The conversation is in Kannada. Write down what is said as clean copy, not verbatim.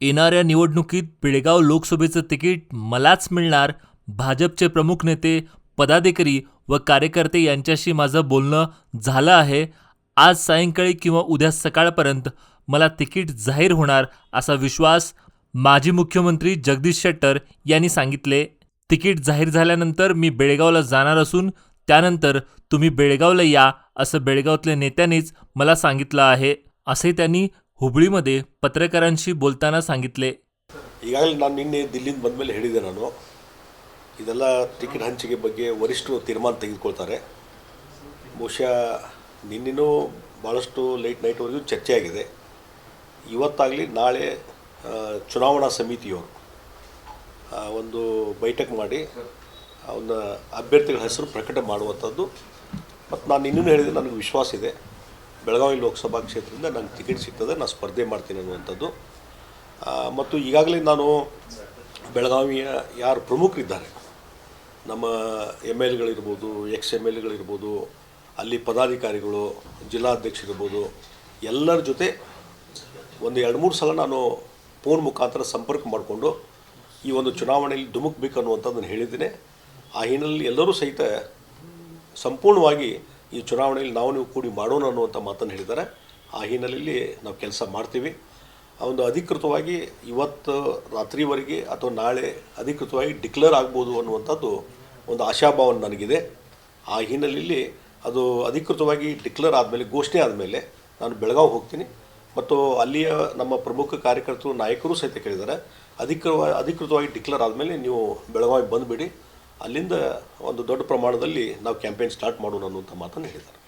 येणाऱ्या निवडणुकीत बेळगाव लोकसभेचं तिकीट मलाच मिळणार. भाजपचे प्रमुख नेते, पदाधिकारी व कार्यकर्ते यांच्याशी माझं बोलणं झालं आहे. आज सायंकाळी किंवा उद्या सकाळपर्यंत मला तिकीट जाहीर होणार असा विश्वास माजी मुख्यमंत्री जगदीश शेट्टर यांनी सांगितले. तिकीट जाहीर झाल्यानंतर मी बेळगावला जाणार असून त्यानंतर तुम्ही बेळगावला या असं बेळगावातल्या नेत्यांनीच मला सांगितलं आहे, असे त्यांनी ಹುಬ್ಬಳ್ಳಿमध्ये ಪತ್ರಕಾರಂಶಿ बोलताना सांगितले. ಈಗಾಗಲೇ ನಾನು ನಿನ್ನೆ ದಿಲ್ಲಿಂದ ಬಂದ ಮೇಲೆ ಹೇಳಿದೆ, ನಾನು ಇದೆಲ್ಲ ಟಿಕೆಟ್ ಹಂಚಿಕೆ ಬಗ್ಗೆ ವರಿಷ್ಠರು ತೀರ್ಮಾನ ತೆಗೆದುಕೊಳ್ತಾರೆ. ಬಹುಶಃ ನಿನ್ನೆನೂ ಭಾಳಷ್ಟು ಲೇಟ್ ನೈಟ್ವರೆಗೂ ಚರ್ಚೆ ಆಗಿದೆ. ಇವತ್ತಾಗಲಿ ನಾಳೆ ಚುನಾವಣಾ ಸಮಿತಿಯವರು ಒಂದು ಬೈಠಕ್ ಮಾಡಿ ಅವನ್ನ ಅಭ್ಯರ್ಥಿಗಳ ಹೆಸರು ಪ್ರಕಟ ಮಾಡುವಂಥದ್ದು. ಮತ್ತು ನಾನು ಇನ್ನೂ ಹೇಳಿದೆ, ನನಗೆ ವಿಶ್ವಾಸ ಇದೆ ಬೆಳಗಾವಿ ಲೋಕಸಭಾ ಕ್ಷೇತ್ರದಿಂದ ನನಗೆ ಟಿಕೆಟ್ ಸಿಗ್ತದೆ, ನಾನು ಸ್ಪರ್ಧೆ ಮಾಡ್ತೀನಿ ಅನ್ನುವಂಥದ್ದು. ಮತ್ತು ಈಗಾಗಲೇ ನಾನು ಬೆಳಗಾವಿಯ ಯಾರು ಪ್ರಮುಖರಿದ್ದಾರೆ, ನಮ್ಮ ಎಮ್ ಎಲ್ ಎಗಳಿರ್ಬೋದು, ಎಕ್ಸ್ ಎಮ್ ಎಲ್ ಎಗಳಿರ್ಬೋದು, ಅಲ್ಲಿ ಪದಾಧಿಕಾರಿಗಳು, ಜಿಲ್ಲಾಧ್ಯಕ್ಷರಿರ್ಬೋದು, ಎಲ್ಲರ ಜೊತೆ ಒಂದು 2-3 ಸಲ ನಾನು ಫೋನ್ ಮುಖಾಂತರ ಸಂಪರ್ಕ ಮಾಡಿಕೊಂಡು ಈ ಒಂದು ಚುನಾವಣೆಯಲ್ಲಿ ಧುಮುಕ್ಬೇಕು ಅನ್ನುವಂಥದ್ದನ್ನು ಹೇಳಿದ್ದೇನೆ. ಆ ಹಿನ್ನೆಲೆಯಲ್ಲಿ ಎಲ್ಲರೂ ಸಹಿತ ಸಂಪೂರ್ಣವಾಗಿ ಈ ಚುನಾವಣೆಯಲ್ಲಿ ನೀವು ಕೂಡಿ ಮಾಡೋಣ ಅನ್ನುವಂಥ ಮಾತನ್ನು ಹೇಳಿದ್ದಾರೆ. ಆ ಹಿನ್ನೆಲೆಯಲ್ಲಿ ನಾವು ಕೆಲಸ ಮಾಡ್ತೀವಿ. ಒಂದು ಅಧಿಕೃತವಾಗಿ ಇವತ್ತು ರಾತ್ರಿವರೆಗೆ ಅಥವಾ ನಾಳೆ ಅಧಿಕೃತವಾಗಿ ಡಿಕ್ಲೇರ್ ಆಗ್ಬೋದು ಅನ್ನುವಂಥದ್ದು ಒಂದು ಆಶಾಭಾವನೆ ನನಗಿದೆ. ಆ ಹಿನ್ನೆಲೆಯಲ್ಲಿ ಅದು ಅಧಿಕೃತವಾಗಿ ಡಿಕ್ಲೇರ್ ಆದಮೇಲೆ, ಘೋಷಣೆ ಆದಮೇಲೆ ನಾನು ಬೆಳಗಾವಿ ಹೋಗ್ತೀನಿ. ಮತ್ತು ಅಲ್ಲಿಯ ನಮ್ಮ ಪ್ರಮುಖ ಕಾರ್ಯಕರ್ತರು, ನಾಯಕರು ಸಹಿತ ಕೇಳಿದ್ದಾರೆ, ಅಧಿಕೃತವಾಗಿ ಡಿಕ್ಲೇರ್ ಆದಮೇಲೆ ನೀವು ಬೆಳಗಾವಿ ಬಂದುಬಿಡಿ, ಅಲ್ಲಿಂದ ಒಂದು ದೊಡ್ಡ ಪ್ರಮಾಣದಲ್ಲಿ ನಾವು ಕ್ಯಾಂಪೇನ್ ಸ್ಟಾರ್ಟ್ ಮಾಡೋಣ ಅನ್ನುವಂಥ ಮಾತನ್ನು ಹೇಳಿದ್ದಾರೆ.